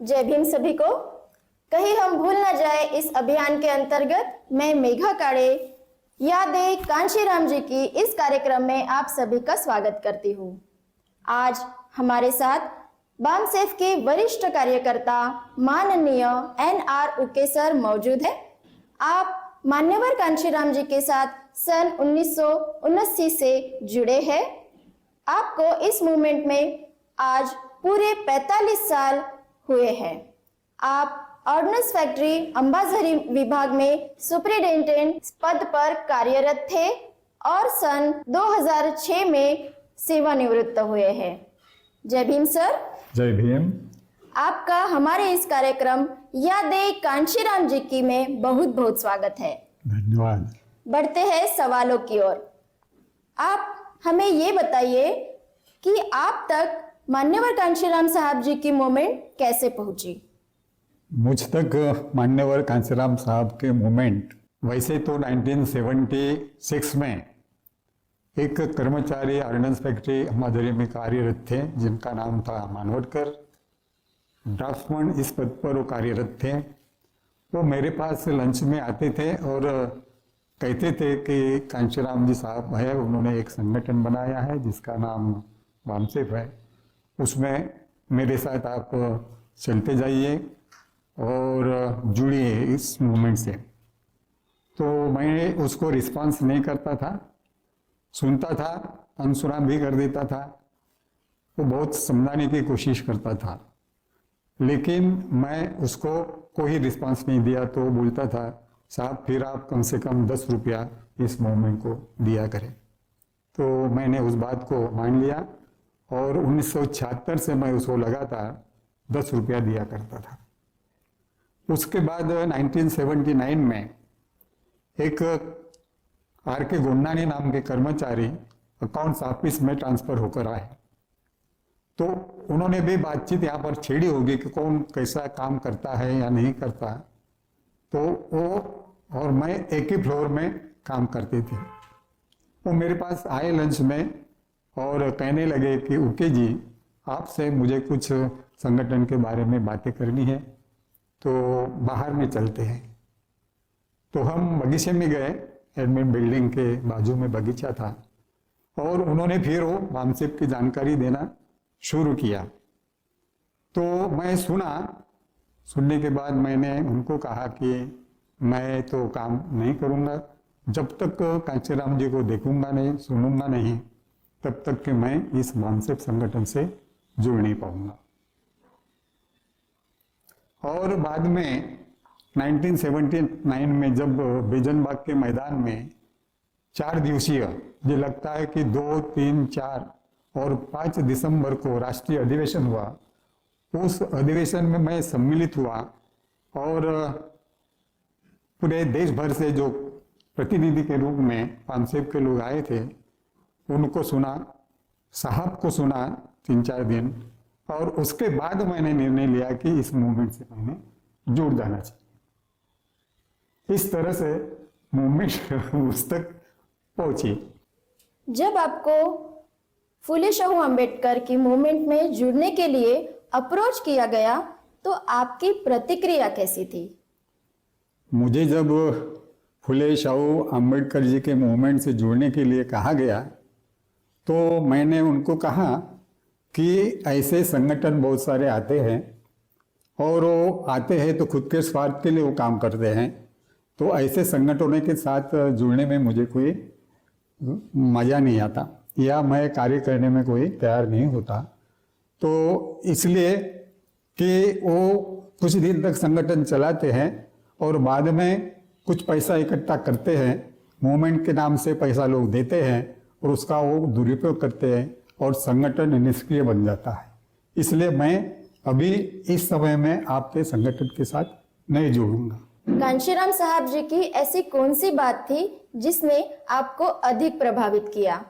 जय भीम सभी को। कहीं हम भूल न जाए, इस अभियान के अंतर्गत मैं मेघा काड़े यादें कांशीराम जी की इस कार्यक्रम में आप सभी का स्वागत करती हूँ। आज हमारे साथ बामसेफ के वरिष्ठ कार्यकर्ता माननीय NR उके सर मौजूद है। आप मान्यवर कांशीराम जी के साथ सन 1979 से जुड़े हैं। आपको इस मूवमेंट में आज पूरे 45 साल हुए हैं। आप ऑर्डिनेंस फैक्ट्री अंबाझरी विभाग में सुपरिटेंडेंट पद पर कार्यरत थे और सन 2006 में सेवानिवृत्त हुए हैं। जय भीम सर। जय भीम। आपका हमारे इस कार्यक्रम यादें कांशीराम जी की में बहुत बहुत स्वागत है। धन्यवाद। बढ़ते हैं सवालों की ओर। आप हमें ये बताइए कि आप तक मान्यवर कांशीराम साहब जी की मूवमेंट कैसे पहुंची? मुझ तक मान्यवर कांशीराम साहब के मूवमेंट वैसे तो 1976 में एक कर्मचारी ऑर्डिनेंस फैक्ट्री अंबाझरी में कार्यरत थे जिनका नाम था मानवटकर। ड्राफ्टमैन इस पद पर वो कार्यरत थे। वो मेरे पास लंच में आते थे और कहते थे कि कांशीराम जी साहब है, उन्होंने एक संगठन बनाया है जिसका नाम बामसेफ है, उसमें मेरे साथ आप चलते जाइए और जुड़िए इस मूवमेंट से। तो मैं उसको रिस्पांस नहीं करता था, सुनता था, अनसुना भी कर देता था। वो बहुत समझाने की कोशिश करता था, लेकिन मैं उसको कोई रिस्पांस नहीं दिया तो बोलता था, साहब फिर आप कम से कम 10 रुपया इस मूवमेंट को दिया करें। तो मैंने उस बात को मान लिया और 1976 से मैं उसको लगातार 10 रुपया दिया करता था। उसके बाद 1979 में एक RK गोंडानी नाम के कर्मचारी अकाउंट्स ऑफिस में ट्रांसफर होकर आए। तो उन्होंने भी बातचीत यहाँ पर छेड़ी होगी कि कौन कैसा काम करता है या नहीं करता। तो वो और मैं एक ही फ्लोर में काम करते थे। वो मेरे पास आए लंच में और कहने लगे कि उके जी, आपसे मुझे कुछ संगठन के बारे में बातें करनी है, तो बाहर में चलते हैं। तो हम बगीचे में गए, एडमिन बिल्डिंग के बाजू में बगीचा था, और उन्होंने फिर वो बामसेफ की जानकारी देना शुरू किया। तो मैं सुनने के बाद मैंने उनको कहा कि मैं तो काम नहीं करूँगा, जब तक कांशीराम जी को देखूंगा नहीं, सुनूंगा नहीं, तब तक कि मैं इस बामसेफ संगठन से जुड़ नहीं पाऊंगा। और बाद में 1979 में जब बेजनबाग के मैदान में 4 दिवसीय, मुझे लगता है कि 2, 3, 4 और 5 दिसंबर को राष्ट्रीय अधिवेशन हुआ, उस अधिवेशन में मैं सम्मिलित हुआ और पूरे देश भर से जो प्रतिनिधि के रूप में बामसेफ के लोग आए थे उनको सुना, साहब को सुना 3-4 दिन, और उसके बाद मैंने निर्णय लिया कि इस मूवमेंट से मैंने जुड़ जाना चाहिए। इस तरह से मूवमेंट उस तक पहुंची। जब आपको फुले शाहू अंबेडकर की मूवमेंट में जुड़ने के लिए अप्रोच किया गया तो आपकी प्रतिक्रिया कैसी थी? मुझे जब फुले शाहू अंबेडकर जी के मूवमेंट से जुड़ने के लिए कहा गया तो मैंने उनको कहा कि ऐसे संगठन बहुत सारे आते हैं और वो आते हैं तो खुद के स्वार्थ के लिए वो काम करते हैं, तो ऐसे संगठनों के साथ जुड़ने में मुझे कोई मज़ा नहीं आता या मैं कार्य करने में कोई तैयार नहीं होता। तो इसलिए कि वो कुछ दिन तक संगठन चलाते हैं और बाद में कुछ पैसा इकट्ठा करते हैं, मूवमेंट के नाम से पैसा लोग देते हैं और उसका वो दुरुपयोग करते हैं और संगठन निष्क्रिय बन जाता है। इसलिए मैं अभी इस समय में आपके संगठन के साथ नहीं जुड़ूंगा। कांशीराम साहब जी की ऐसी कौन सी बात थी जिसने आपको अधिक प्रभावित किया?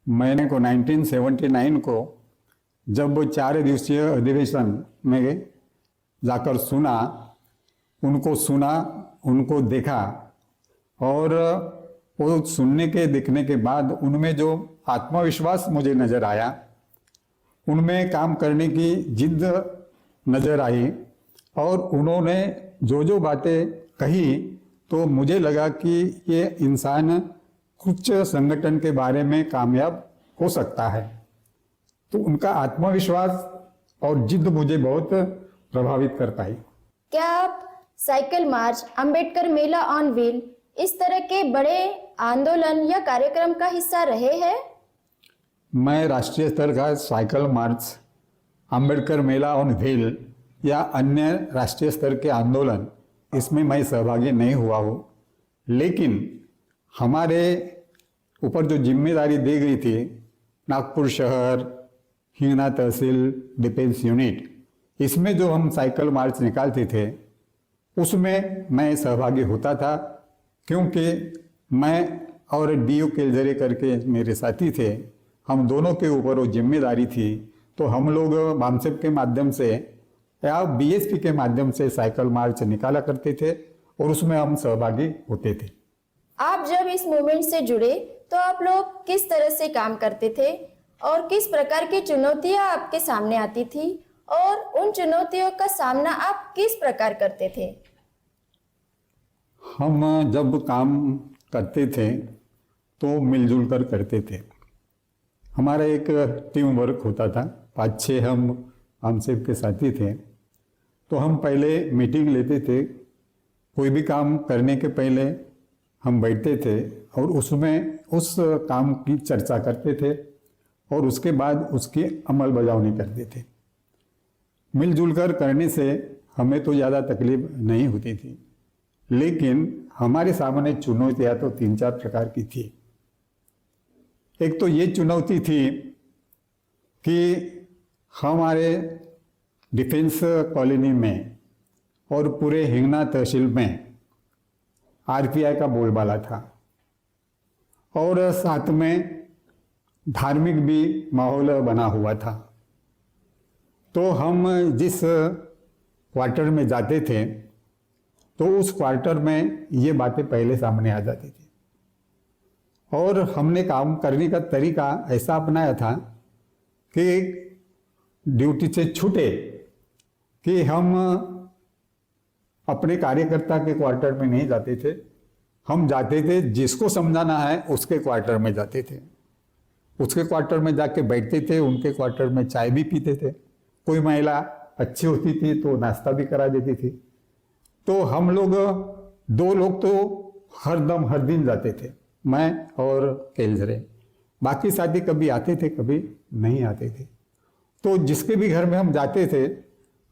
मैंने को 1979 को जब 4 दिवसीय अधिवेशन में जाकर उनको देखा और वो सुनने के देखने के बाद उनमें जो आत्मविश्वास मुझे नजर आया, उनमें काम करने की जिद नजर आई और उन्होंने जो जो बातें कही तो मुझे लगा कि ये इंसान कुछ संगठन के बारे में कामयाब हो सकता है। तो उनका आत्मविश्वास और जिद मुझे बहुत प्रभावित कर पाई। क्या आप cycle March, Ambedkar Mela on wheel इस तरह के बड़े आंदोलन या कार्यक्रम का हिस्सा रहे हैं? मैं राष्ट्रीय स्तर का cycle March, Ambedkar Mela on wheel या अन्य राष्ट्रीय स्तर के आंदोलन इसमें मैं सहभागी नहीं हुआ हूँ, लेकिन हमारे ऊपर जो जिम्मेदारी दी गई थी, नागपुर शहर, हिंगना तहसील डिफेंस यूनिट, इसमें जो हम साइकिल मार्च निकालते थे उसमें मैं सहभागी होता था, क्योंकि मैं और डी.यू. केलजरे करके मेरे साथी थे, हम दोनों के ऊपर वो जिम्मेदारी थी। तो हम लोग बामसेप के माध्यम से या बीएसपी के माध्यम से साइकिल मार्च निकाला करते थे और उसमें हम सहभागी होते थे। आप जब इस मूवमेंट से जुड़े तो आप लोग किस तरह से काम करते थे और किस प्रकार की चुनौतियां आपके सामने आती थी और उन चुनौतियों का सामना आप किस प्रकार करते थे? हम जब काम करते थे तो मिलजुल कर करते थे। हमारा एक टीम वर्क होता था, 5-6 हम सब के साथी थे। तो हम पहले मीटिंग लेते थे, कोई भी काम करने के पहले हम बैठते थे और उसमें उस काम की चर्चा करते थे और उसके बाद उसकी अमल बजावनी करते थे। मिलजुल कर करने से हमें तो ज़्यादा तकलीफ नहीं होती थी, लेकिन हमारे सामने चुनौतियाँ तो 3-4 प्रकार की थी। एक तो ये चुनौती थी कि हमारे डिफेंस कॉलोनी में और पूरे हिंगना तहसील में आरपीआई का बोलबाला था और साथ में धार्मिक भी माहौल बना हुआ था। तो हम जिस क्वार्टर में जाते थे तो उस क्वार्टर में ये बातें पहले सामने आ जाती थी और हमने काम करने का तरीका ऐसा अपनाया था कि ड्यूटी से छूटे कि हम अपने कार्यकर्ता के क्वार्टर में नहीं जाते थे, हम जाते थे जिसको समझाना है उसके क्वार्टर में जाते थे। उसके क्वार्टर में जाके बैठते थे, उनके क्वार्टर में चाय भी पीते थे, कोई महिला अच्छी होती थी तो नाश्ता भी करा देती थी। तो हम लोग 2 लोग तो हर दिन जाते थे, मैं और केलजरे। बाकी साथी कभी आते थे कभी नहीं आते थे। तो जिसके भी घर में हम जाते थे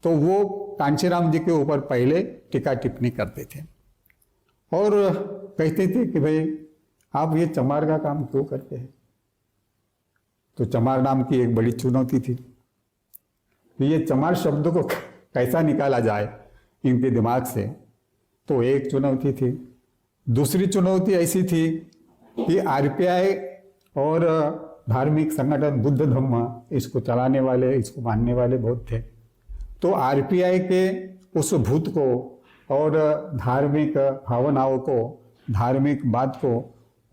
तो वो कांशीराम जी के ऊपर पहले टीका टिप्पणी करते थे और कहते थे कि भाई आप ये चमार का काम क्यों करते हैं। तो चमार नाम की एक बड़ी चुनौती थी कि ये चमार शब्द को कैसा निकाला जाए इनके दिमाग से, तो एक चुनौती थी। दूसरी चुनौती ऐसी थी कि आरपीआई और धार्मिक संगठन बुद्ध धम्म इसको चलाने वाले, इसको मानने वाले बहुत थे। तो आरपीआई के उस भूत को और धार्मिक भावनाओं को, धार्मिक बात को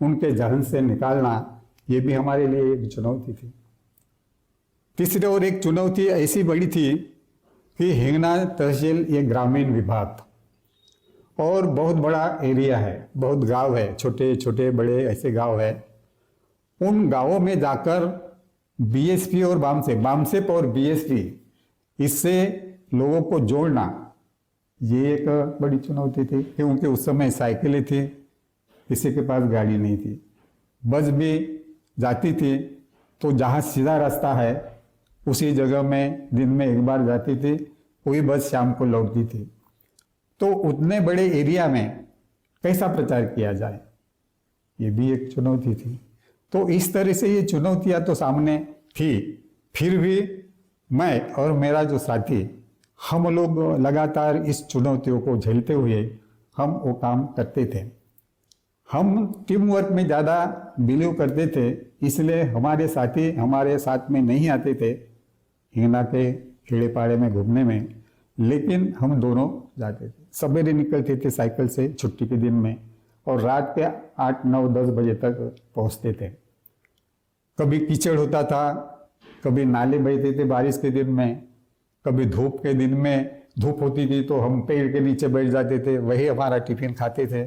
उनके जहन से निकालना, ये भी हमारे लिए एक चुनौती थी। तीसरी और एक चुनौती ऐसी बड़ी थी कि हिंगना तहसील ये ग्रामीण विभाग था और बहुत बड़ा एरिया है, बहुत गांव है, छोटे छोटे बड़े ऐसे गांव है। उन गांवों में जाकर बीएसपी और बामसेप और बीएसपी, इससे लोगों को जोड़ना, ये एक बड़ी चुनौती थी, क्योंकि उस समय साइकिलें थी, किसी के पास गाड़ी नहीं थी। बस भी जाती थी तो जहाँ सीधा रास्ता है उसी जगह में दिन में एक बार जाती थी, वही बस शाम को लौटती थी। तो उतने बड़े एरिया में कैसा प्रचार किया जाए, ये भी एक चुनौती थी। तो इस तरह से ये चुनौतियां तो सामने थी, फिर भी मैं और मेरा जो साथी, हम लोग लगातार इस चुनौतियों को झेलते हुए हम वो काम करते थे। हम टीम वर्क में ज़्यादा बिलीव करते थे, इसलिए हमारे साथी हमारे साथ में नहीं आते थे हिंगना के खेड़े पाड़े में घूमने में, लेकिन हम दोनों जाते थे। सवेरे निकलते थे साइकिल से छुट्टी के दिन में और रात के 8, 9, 10 बजे तक पहुंचते थे। कभी कीचड़ होता था, कभी नाले बहते थे बारिश के दिन में, कभी धूप के दिन में धूप होती थी तो हम पेड़ के नीचे बैठ जाते थे, वही हमारा टिफिन खाते थे।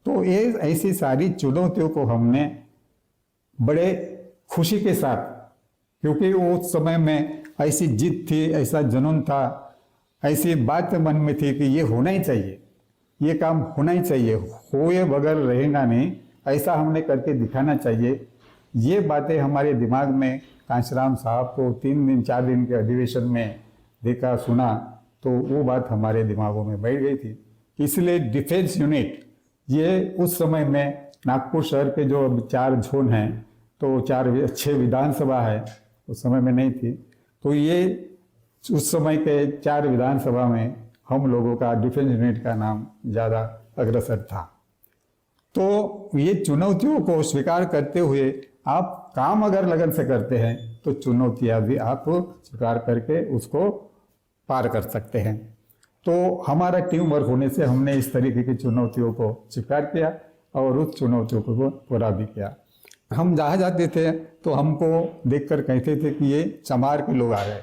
तो ये ऐसी सारी चुनौतियों को हमने बड़े खुशी के साथ, क्योंकि उस समय में ऐसी जिद थी, ऐसा जुनून था, ऐसी बात मन में थी कि ये होना ही चाहिए, ये काम होना ही चाहिए, होए बगैर रहेगा नहीं, ऐसा हमने करके दिखाना चाहिए। ये बातें हमारे दिमाग में कांशीराम साहब को 3 दिन 4 दिन के अधिवेशन में देखा सुना तो वो बात हमारे दिमागों में बैठ गई थी। इसलिए डिफेंस यूनिट ये उस समय में नागपुर शहर के जो 4 जोन हैं तो 6 विधानसभा है, उस समय में नहीं थी, तो ये उस समय के 4 विधानसभा में हम लोगों का डिफेंस यूनिट का नाम ज़्यादा अग्रसर था। तो ये चुनौतियों को स्वीकार करते हुए आप काम अगर लगन से करते हैं तो चुनौतियां भी आप स्वीकार करके उसको पार कर सकते हैं। तो हमारा टीम वर्क होने से हमने इस तरीके की चुनौतियों को स्वीकार किया और उस चुनौतियों को पूरा भी किया। हम जहाँ जाते थे तो हमको देखकर कहते थे कि ये चमार के लोग आ गए,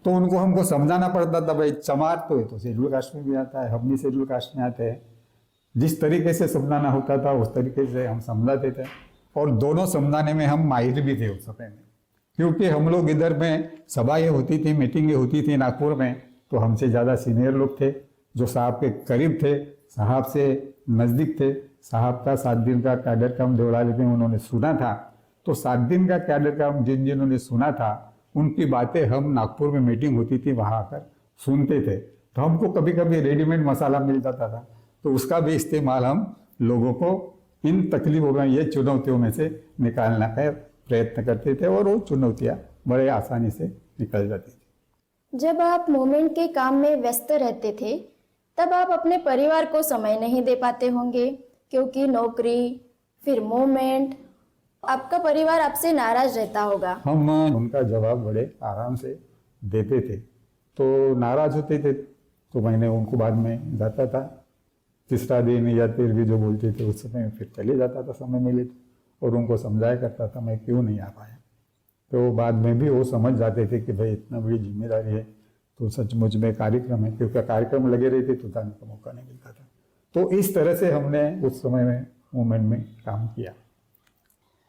तो उनको हमको समझाना पड़ता था, भाई चमार तो ये तो शेड्यूल कास्ट में भी आता है, हम भी शेड्यूल कास्ट में आते हैं। जिस तरीके से समझाना होता था उस तरीके से हम समझाते थे, और दोनों समझाने में हम माहिर भी थे उस समय में, क्योंकि हम लोग इधर में सभाएं होती थी, मीटिंगें होती थी नागपुर में, तो हमसे ज़्यादा सीनियर लोग थे जो साहब के करीब थे, साहब से नज़दीक थे। साहब का 7 दिन का कैडर काम देवलाली में उन्होंने सुना था, तो 7 दिन का कैडर काम जिन्होंने सुना था उनकी बातें हम नागपुर में मीटिंग होती थी वहाँ आकर सुनते थे। तो हमको कभी कभी रेडीमेड मसाला मिल जाता था, तो उसका भी इस्तेमाल हम लोगों को इन तकलीफों में, ये चुनौतियों में से निकालने का प्रयत्न करते थे, और वो चुनौतियाँ बड़े आसानी से निकल जाती थी। जब आप मूवमेंट के काम में व्यस्त रहते थे तब आप अपने परिवार को समय नहीं दे पाते होंगे, क्योंकि नौकरी फिर मूवमेंट, आपका परिवार आपसे नाराज रहता होगा। हम उनका जवाब बड़े आराम से देते थे, तो नाराज होते थे तो मैंने उनको बाद में जाता था, तीसरा दिन या फिर भी जो बोलते थे उस समय फिर चले जाता था समय मिले तो, और उनको समझाया करता था मैं क्यों नहीं आ पाया। तो बाद में भी वो समझ जाते थे कि भाई इतना बड़ी जिम्मेदारी है तो सचमुच में कार्यक्रम है, क्योंकि कार्यक्रम लगे रहते तो जाने का मौका नहीं मिलता था। तो इस तरह से हमने उस समय में मूवमेंट में काम किया।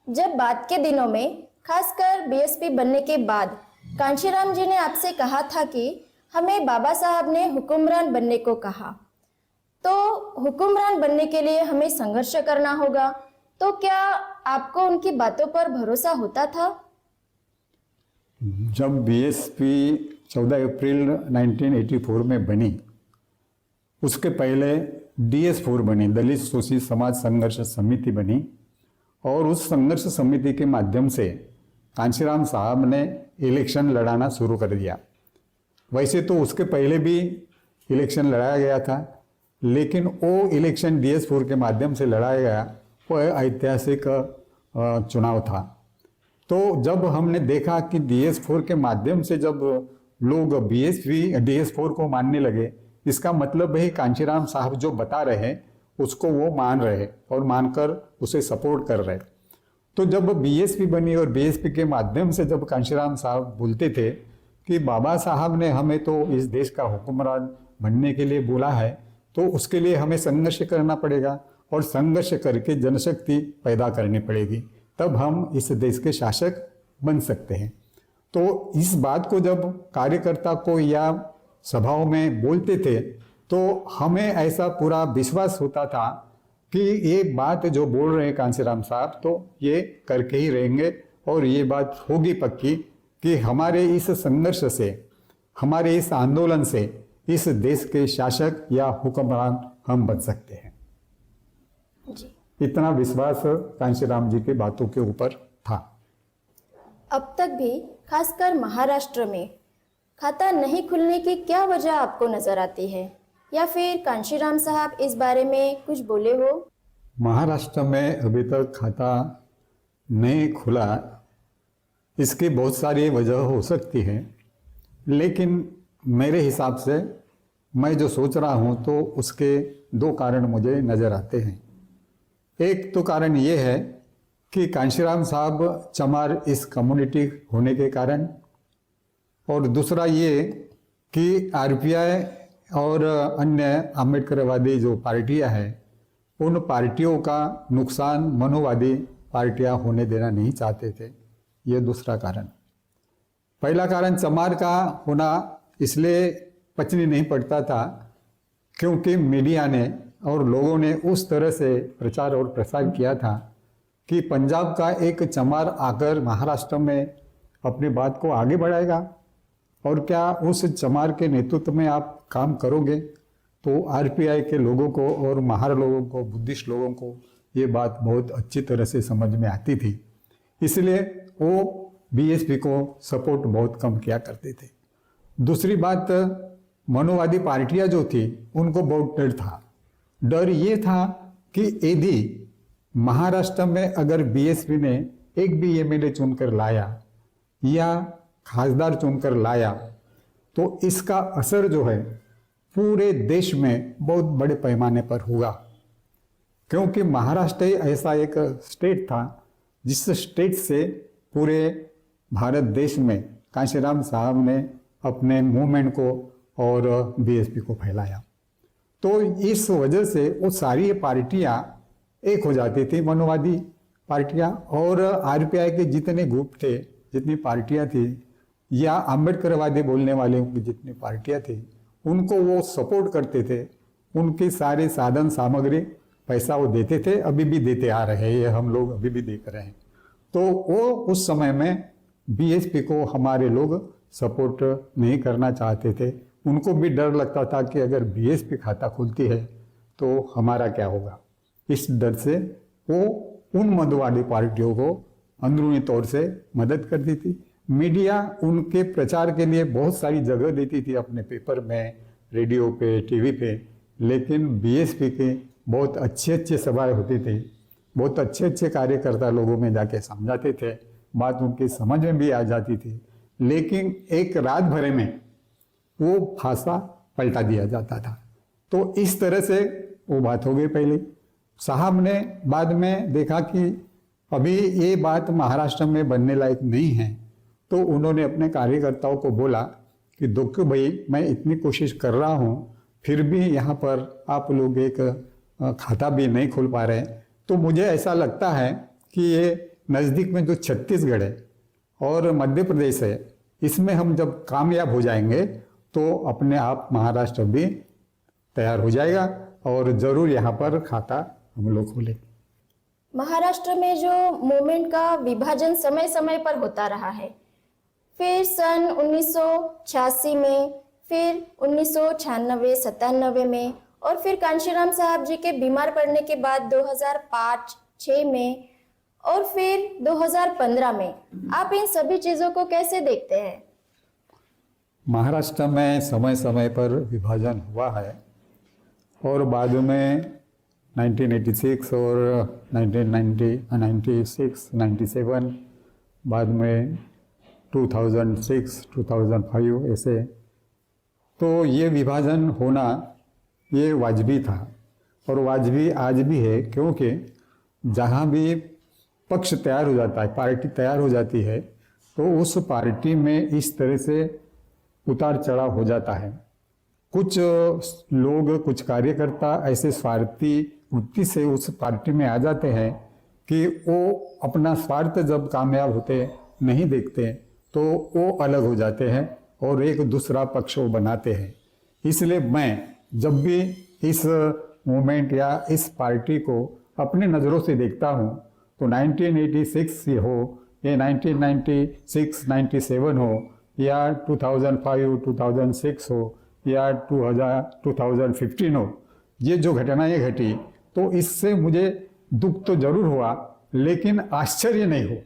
जब बाद के दिनों में खासकर बीएसपी बनने के बाद कांशीराम जी ने आपसे कहा था कि हमें बाबा साहब ने हुक्मरान बनने को कहा, तो हुक्मरान बनने के लिए हमें संघर्ष करना होगा, तो क्या आपको उनकी बातों पर भरोसा होता था? जब बीएसपी 14 अप्रैल 1984 में बनी, उसके पहले DS4 बनी, दलित शोषित समाज संघर्ष समिति बनी, और उस संघर्ष समिति के माध्यम से कांशीराम साहब ने इलेक्शन लड़ाना शुरू कर दिया। वैसे तो उसके पहले भी इलेक्शन लड़ाया गया था, लेकिन वो इलेक्शन DS4 के माध्यम से लड़ाया गया, वो ऐतिहासिक चुनाव था। तो जब हमने देखा कि DS4 के माध्यम से जब लोग DS4 को मानने लगे, इसका मतलब है कांशीराम साहब जो बता रहे हैं उसको वो मान रहे और मानकर उसे सपोर्ट कर रहे। तो जब BSP बनी और BSP के माध्यम से जब कांशीराम साहब बोलते थे कि बाबा साहब ने हमें तो इस देश का हुक्मरान बनने के लिए बोला है, तो उसके लिए हमें संघर्ष करना पड़ेगा, और संघर्ष करके जनशक्ति पैदा करनी पड़ेगी, तब हम इस देश के शासक बन सकते हैं। तो इस बात को जब कार्यकर्ता को या सभाओं में बोलते थे तो हमें ऐसा पूरा विश्वास होता था कि ये बात जो बोल रहे हैं कांशीराम साहब तो ये करके ही रहेंगे, और ये बात होगी पक्की कि हमारे इस संघर्ष से, हमारे इस आंदोलन से इस देश के शासक या हुक्मरान हम बन सकते हैं जी। इतना विश्वास कांशीराम जी की बातों के ऊपर था। अब तक भी खासकर महाराष्ट्र में खाता नहीं खुलने की क्या वजह आपको नजर आती है, या फिर कांशीराम साहब इस बारे में कुछ बोले हो? महाराष्ट्र में अभी तक खाता नहीं खुला, इसकी बहुत सारी वजह हो सकती है, लेकिन मेरे हिसाब से मैं जो सोच रहा हूँ तो उसके 2 कारण मुझे नज़र आते हैं। एक तो कारण ये है कि कांशीराम साहब चमार इस कम्युनिटी होने के कारण, और दूसरा ये कि आरपीआई और अन्य आम्बेडकरवादी जो पार्टियां हैं, उन पार्टियों का नुकसान मनोवादी पार्टियां होने देना नहीं चाहते थे। ये दूसरा कारण। पहला कारण चमार का होना इसलिए पचनी नहीं पड़ता था क्योंकि मीडिया ने और लोगों ने उस तरह से प्रचार और प्रसार किया था कि पंजाब का एक चमार आकर महाराष्ट्र में अपनी बात को आगे बढ़ाएगा और क्या उस चमार के नेतृत्व में आप काम करोगे। तो आरपीआई के लोगों को और महार लोगों को, बुद्धिस्ट लोगों को ये बात बहुत अच्छी तरह से समझ में आती थी, इसलिए वो बीएसपी को सपोर्ट बहुत कम किया करते थे। दूसरी बात, मनोवादी पार्टियां जो थी उनको बहुत डर था। डर ये था कि यदि महाराष्ट्र में अगर बीएसपी ने एक भी एमएलए चुनकर लाया या खासदार चुनकर लाया तो इसका असर जो है पूरे देश में बहुत बड़े पैमाने पर होगा, क्योंकि महाराष्ट्र ही ऐसा एक स्टेट था जिस स्टेट से पूरे भारत देश में कांशीराम साहब ने अपने मूवमेंट को और बीएसपी को फैलाया। तो इस वजह से वो सारी पार्टियां एक हो जाती थी, मनोवादी पार्टियां, और आरपीआई के जितने ग्रुप थे, जितनी पार्टियां थी, या आम्बेडकरवादी बोलने वाले की जितनी पार्टियां थी, उनको वो सपोर्ट करते थे। उनके सारे साधन सामग्री पैसा वो देते थे, अभी भी देते आ रहे हैं, ये हम लोग अभी भी देख रहे हैं। तो वो उस समय में बीएसपी को हमारे लोग सपोर्ट नहीं करना चाहते थे। उनको भी डर लगता था कि अगर बीएसपी खाता खुलती है तो हमारा क्या होगा। इस डर से वो उन मधुवादी पार्टियों को अंदरूनी तौर से मदद करती थी। मीडिया उनके प्रचार के लिए बहुत सारी जगह देती थी, अपने पेपर में, रेडियो पे, टीवी पे, लेकिन बीएसपी के बहुत अच्छे सभाएं होती थी, बहुत अच्छे कार्यकर्ता लोगों में जाके समझाते थे, बात उनकी समझ में भी आ जाती थी, लेकिन एक रात भर में वो भाषा पलटा दिया जाता था। तो इस तरह से वो बात हो गई। पहले साहब ने बाद में देखा कि अभी ये बात महाराष्ट्र में बनने लायक नहीं है, तो उन्होंने अपने कार्यकर्ताओं को बोला कि देखो भाई, मैं इतनी कोशिश कर रहा हूँ, फिर भी यहाँ पर आप लोग एक खाता भी नहीं खोल पा रहे, तो मुझे ऐसा लगता है कि ये नज़दीक में जो छत्तीसगढ़ है और मध्य प्रदेश है, इसमें हम जब कामयाब हो जाएंगे तो अपने आप महाराष्ट्र भी तैयार हो जाएगा और ज़रूर यहाँ पर खाता हम लोग खोलें। महाराष्ट्र में जो मूवमेंट का विभाजन समय समय पर होता रहा है, फिर सन 1986 में, फिर 1996-97 में, और फिर कांशीराम साहब जी के बीमार पड़ने के बाद 2005-06 में, और फिर 2015 में, आप इन सभी चीज़ों को कैसे देखते हैं? महाराष्ट्र में समय समय पर विभाजन हुआ है और बाद में 1986 और 1996, 97, बाद में 2006, 2005 ऐसे। तो ये विभाजन होना ये वाजबी था और वाजबी आज भी है, क्योंकि जहाँ भी पक्ष तैयार हो जाता है, पार्टी तैयार हो जाती है, तो उस पार्टी में इस तरह से उतार चढ़ाव हो जाता है। कुछ लोग, कुछ कार्यकर्ता ऐसे स्वार्थी वृत्ति से उस पार्टी में आ जाते हैं कि वो अपना स्वार्थ जब कामयाब होते नहीं देखते तो वो अलग हो जाते हैं और एक दूसरा पक्ष वो बनाते हैं। इसलिए मैं जब भी इस मूवमेंट या इस पार्टी को अपनी नज़रों से देखता हूँ तो 1986 हो या 1996, 97 हो या 2005, 2006 हो या 2015 हो, ये जो घटनाएं घटी तो इससे मुझे दुख तो जरूर हुआ, लेकिन आश्चर्य नहीं हो,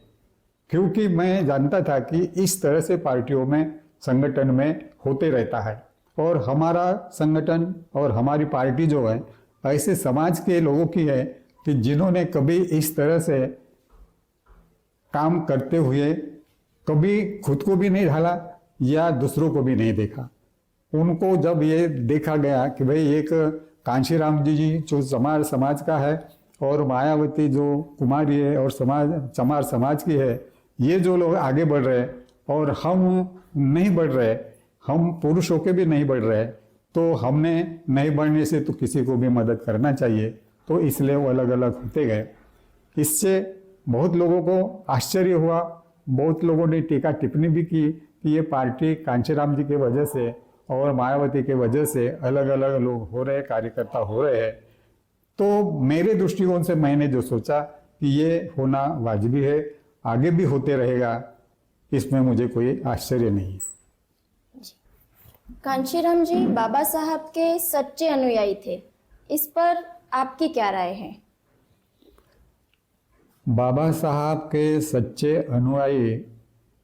क्योंकि मैं जानता था कि इस तरह से पार्टियों में, संगठन में होते रहता है। और हमारा संगठन और हमारी पार्टी जो है ऐसे समाज के लोगों की है कि जिन्होंने कभी इस तरह से काम करते हुए कभी खुद को भी नहीं ढाला या दूसरों को भी नहीं देखा। उनको जब ये देखा गया कि भाई एक कांशीराम जी जो चमार समाज का है और मायावती जो कुमारी है और चमार समाज की है, ये जो लोग आगे बढ़ रहे और हम नहीं बढ़ रहे, हम पुरुष होके भी नहीं बढ़ रहे, तो हमने नहीं बढ़ने से तो किसी को भी मदद करना चाहिए, तो इसलिए वो अलग अलग होते गए। इससे बहुत लोगों को आश्चर्य हुआ, बहुत लोगों ने टीका टिप्पणी भी की कि ये पार्टी कांशीराम जी की वजह से और मायावती के वजह से अलग अलग लोग हो रहे, कार्यकर्ता हो रहे हैं। तो मेरे दृष्टिकोण से मैंने जो सोचा कि ये होना वाजिबी है, आगे भी होते रहेगा, इसमें मुझे कोई आश्चर्य नहीं है। कांशीराम जी बाबा साहब के सच्चे अनुयायी थे, इस पर आपकी क्या राय है? बाबा साहब के सच्चे अनुयायी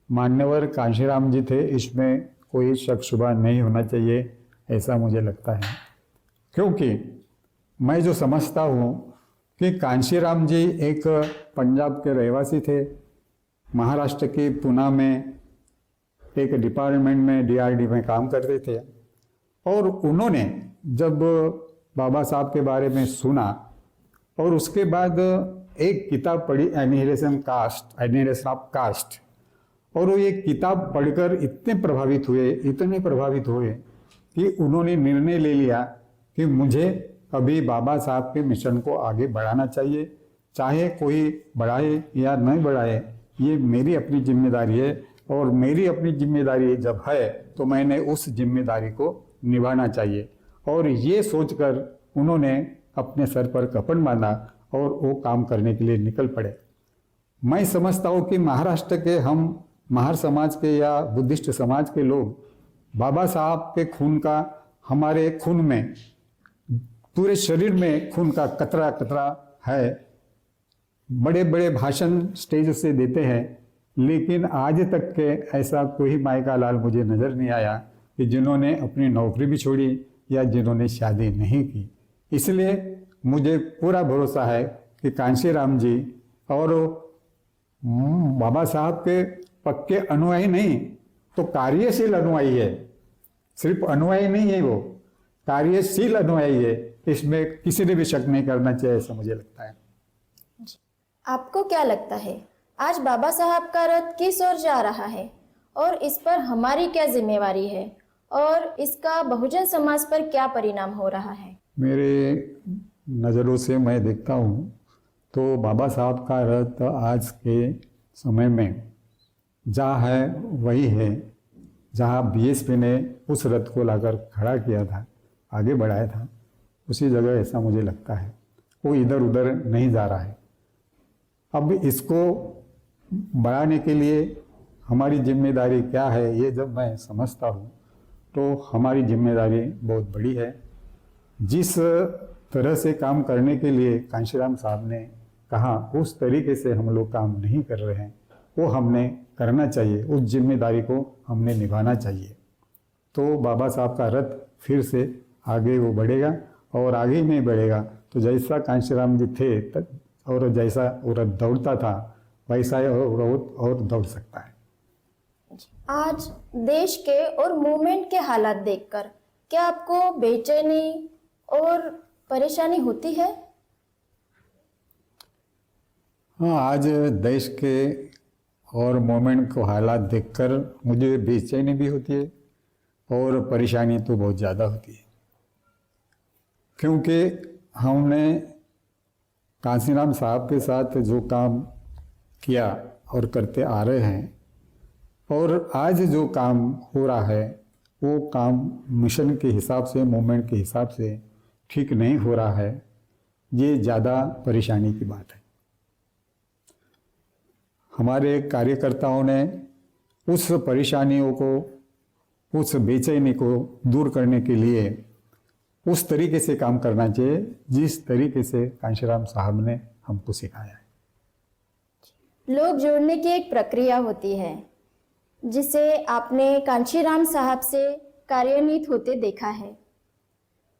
मान्यवर कांशीराम जी थे, इसमें कोई शक शुबा नहीं होना चाहिए, ऐसा मुझे लगता है। क्योंकि मैं जो समझता हूँ कि कांशीराम जी एक पंजाब के रहवासी थे, महाराष्ट्र के पुणे में एक डिपार्टमेंट में DRD में काम करते थे, और उन्होंने जब बाबा साहब के बारे में सुना और उसके बाद एक किताब पढ़ी, एनिहिलेशन ऑफ कास्ट, और वो ये किताब पढ़कर इतने प्रभावित हुए कि उन्होंने निर्णय ले लिया कि मुझे अभी बाबा साहब के मिशन को आगे बढ़ाना चाहिए, चाहे कोई बढ़ाए या नहीं बढ़ाए, ये मेरी अपनी जिम्मेदारी है, और मेरी अपनी जिम्मेदारी जब है तो मैंने उस जिम्मेदारी को निभाना चाहिए। और ये सोचकर उन्होंने अपने सर पर कफन बांधा और वो काम करने के लिए निकल पड़े। मैं समझता हूँ कि महाराष्ट्र के हम महार समाज के या बुद्धिस्ट समाज के लोग बाबा साहब के खून का, हमारे खून में, पूरे शरीर में खून का कतरा कतरा है। बड़े बड़े भाषण स्टेज से देते हैं, लेकिन आज तक के ऐसा कोई माई का लाल मुझे नज़र नहीं आया कि जिन्होंने अपनी नौकरी भी छोड़ी या जिन्होंने शादी नहीं की। इसलिए मुझे पूरा भरोसा है कि कांशीराम जी और बाबा साहब के पक्के अनुयायी नहीं तो कार्यशील अनुयायी है, सिर्फ अनुयायी नहीं है, वो कार्यशील अनुयायी है, इसमें किसी ने भी शक नहीं करना चाहिए, ऐसा मुझे लगता है। आपको क्या लगता है आज बाबा साहब का रथ किस ओर जा रहा है और इस पर हमारी क्या जिम्मेवारी है और इसका बहुजन समाज पर क्या परिणाम हो रहा है? मेरे नज़रों से मैं देखता हूँ तो बाबा साहब का रथ आज के समय में जहाँ है वही है, जहाँ BSP ने उस रथ को लाकर खड़ा किया था, आगे बढ़ाया था, उसी जगह ऐसा मुझे लगता है। वो इधर उधर नहीं जा रहा है। अब इसको बढ़ाने के लिए हमारी जिम्मेदारी क्या है, ये जब मैं समझता हूँ तो हमारी जिम्मेदारी बहुत बड़ी है। जिस तरह से काम करने के लिए कांशीराम साहब ने कहा, उस तरीके से हम लोग काम नहीं कर रहे हैं, वो हमने करना चाहिए, उस जिम्मेदारी को हमने निभाना चाहिए। तो बाबा साहब का रथ फिर से आगे वो बढ़ेगा, और आगे ही नहीं बढ़ेगा तो जैसा कांशीराम जी थे और जैसा वो रथ दौड़ता था वैसा और दौड़ सकता है। आज देश के और मूवमेंट के हालात देखकर क्या आपको बेचैनी और परेशानी होती है? हाँ, आज देश के और मूवमेंट को हालात देखकर मुझे बेचैनी भी होती है और परेशानी तो बहुत ज़्यादा होती है, क्योंकि हमने कांशीराम साहब के साथ जो काम किया और करते आ रहे हैं, और आज जो काम हो रहा है वो काम मिशन के हिसाब से, मूवमेंट के हिसाब से ठीक नहीं हो रहा है। ये ज़्यादा परेशानी की बात है। हमारे कार्यकर्ताओं ने उस परेशानियों को, उस बेचैनी को दूर करने के लिए उस तरीके से काम करना चाहिए जिस तरीके से कांशीराम साहब ने हमको सिखाया है। लोग जोड़ने की एक प्रक्रिया होती है जिसे आपने कांशीराम साहब से कार्यान्वित होते देखा है,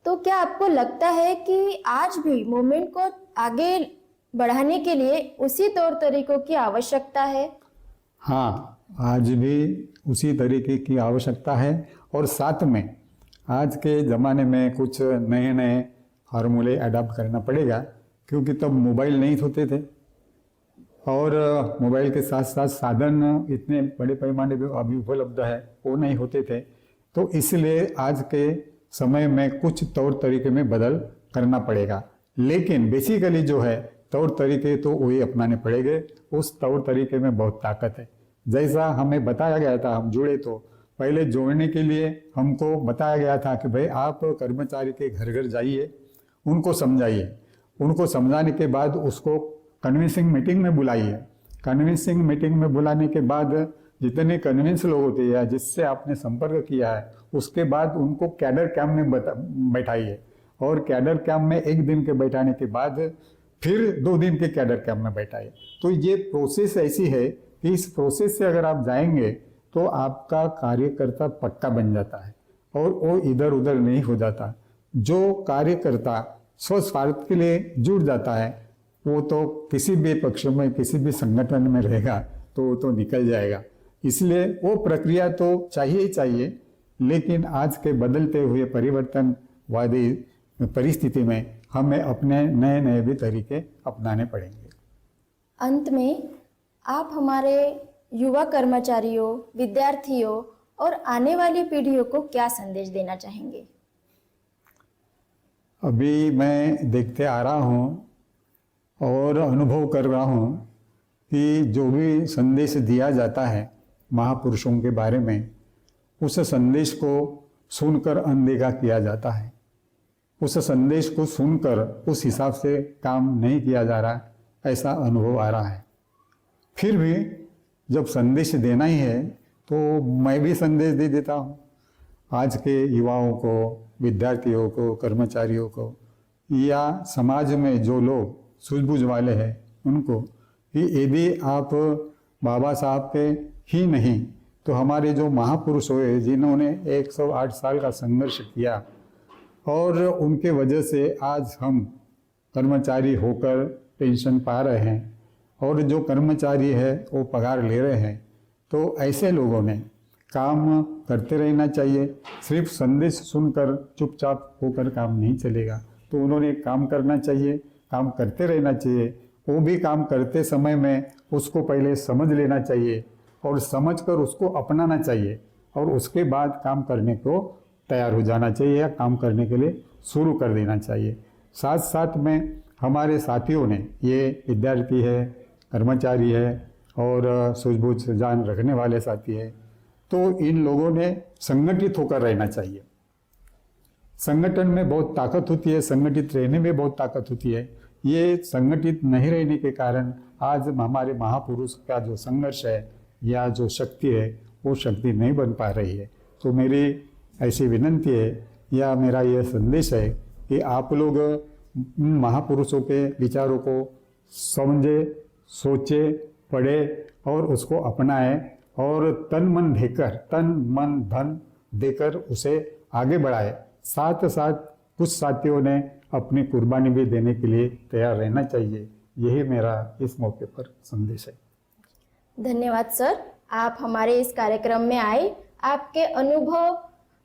तो क्या आपको लगता है कि आज भी मूवमेंट को आगे बढ़ाने के लिए उसी तौर तरीकों की आवश्यकता है? हाँ, आज भी उसी तरीके की आवश्यकता है, और साथ में आज के ज़माने में कुछ नए नए फार्मूले अडॉप्ट करना पड़ेगा, क्योंकि तब मोबाइल नहीं होते थे और मोबाइल के साथ साथ साधन इतने बड़े पैमाने पे अभी उपलब्ध है वो नहीं होते थे। तो इसलिए आज के समय में कुछ तौर तरीके में बदल करना पड़ेगा, लेकिन बेसिकली जो है तौर तरीके तो वही अपनाने पड़ेंगे। उस तौर तरीके में बहुत ताकत है। जैसा हमें बताया गया था, हम जुड़े तो पहले जोड़ने के लिए हमको बताया गया था कि भाई आप कर्मचारी के घर घर जाइए, उनको समझाइए, उनको समझाने के बाद उसको कन्विंसिंग मीटिंग में बुलाइए। कन्विंसिंग मीटिंग में बुलाने के बाद जितने कन्विंस लोग होते हैं जिससे आपने संपर्क किया है, उसके बाद उनको कैडर कैंप में बैठाइए, और कैडर कैंप में 1 दिन के बैठाने के बाद फिर 2 दिन के कैडर कैंप में बैठाइए। तो ये प्रोसेस ऐसी है कि इस प्रोसेस से अगर आप जाएंगे तो आपका कार्यकर्ता पक्का बन जाता है और वो इधर उधर नहीं हो जाता। जो कार्यकर्ता स्वस्वार्थ के लिए जुड़ जाता है वो तो किसी भी पक्ष में, किसी भी संगठन में रहेगा तो वो तो निकल जाएगा। इसलिए वो प्रक्रिया तो चाहिए ही चाहिए, लेकिन आज के बदलते हुए परिवर्तनवादी परिस्थिति में हमें अपने नए नए भी तरीके अपनाने पड़ेंगे। अंत में आप हमारे युवा कर्मचारियों, विद्यार्थियों और आने वाली पीढ़ियों को क्या संदेश देना चाहेंगे? अभी मैं देखते आ रहा हूँ और अनुभव कर रहा हूँ कि जो भी संदेश दिया जाता है महापुरुषों के बारे में, उस संदेश को सुनकर अनदेखा किया जाता है। उस संदेश को सुनकर उस हिसाब से काम नहीं किया जा रहा, ऐसा अनुभव आ रहा है। फिर भी जब संदेश देना ही है तो मैं भी संदेश दे देता हूँ आज के युवाओं को, विद्यार्थियों को, कर्मचारियों को, या समाज में जो लोग सूझबूझ वाले हैं उनको, कि यदि आप बाबा साहब के ही नहीं तो हमारे जो महापुरुष हुए जिन्होंने 108 साल का संघर्ष किया और उनके वजह से आज हम कर्मचारी होकर पेंशन पा रहे हैं और जो कर्मचारी है वो पगार ले रहे हैं, तो ऐसे लोगों ने काम करते रहना चाहिए। सिर्फ संदेश सुनकर चुपचाप होकर काम नहीं चलेगा, तो उन्होंने काम करना चाहिए, काम करते रहना चाहिए। वो भी काम करते समय में उसको पहले समझ लेना चाहिए और समझकर उसको अपनाना चाहिए, और उसके बाद काम करने को तैयार हो जाना चाहिए या काम करने के लिए शुरू कर देना चाहिए। साथ साथ में हमारे साथियों ने, ये विद्यार्थी है, कर्मचारी है और सूझबूझ जान रखने वाले साथी है, तो इन लोगों ने संगठित होकर रहना चाहिए। संगठन में बहुत ताकत होती है, संगठित रहने में बहुत ताकत होती है। ये संगठित नहीं रहने के कारण आज हमारे महापुरुष का जो संघर्ष है या जो शक्ति है वो शक्ति नहीं बन पा रही है। तो मेरी ऐसी विनंती है या मेरा ये संदेश है कि आप लोग महापुरुषों के विचारों को समझे, सोचे, पढ़े और उसको अपनाएं और तन मन धन देकर उसे आगे बढ़ाए। साथ साथ कुछ साथियों ने अपनी कुर्बानी भी देने के लिए तैयार रहना चाहिए। यही मेरा इस मौके पर संदेश है। धन्यवाद सर, आप हमारे इस कार्यक्रम में आए, आपके अनुभव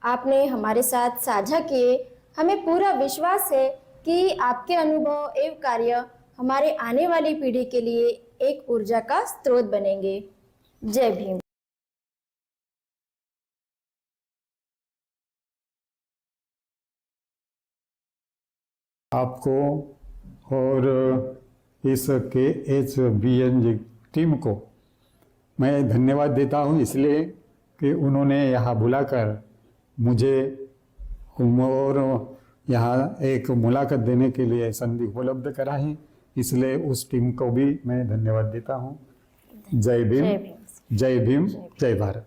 आपने हमारे साथ साझा किए। हमें पूरा विश्वास है कि आपके अनुभव एवं कार्य हमारे आने वाली पीढ़ी के लिए एक ऊर्जा का स्रोत बनेंगे। जय भीम। आपको और इस KHBN टीम को मैं धन्यवाद देता हूं, इसलिए कि उन्होंने यहाँ बुलाकर मुझे और यहाँ एक मुलाकात देने के लिए संधि उपलब्ध कराई, इसलिए उस टीम को भी मैं धन्यवाद देता हूँ। जय भीम, जय भीम, जय भारत।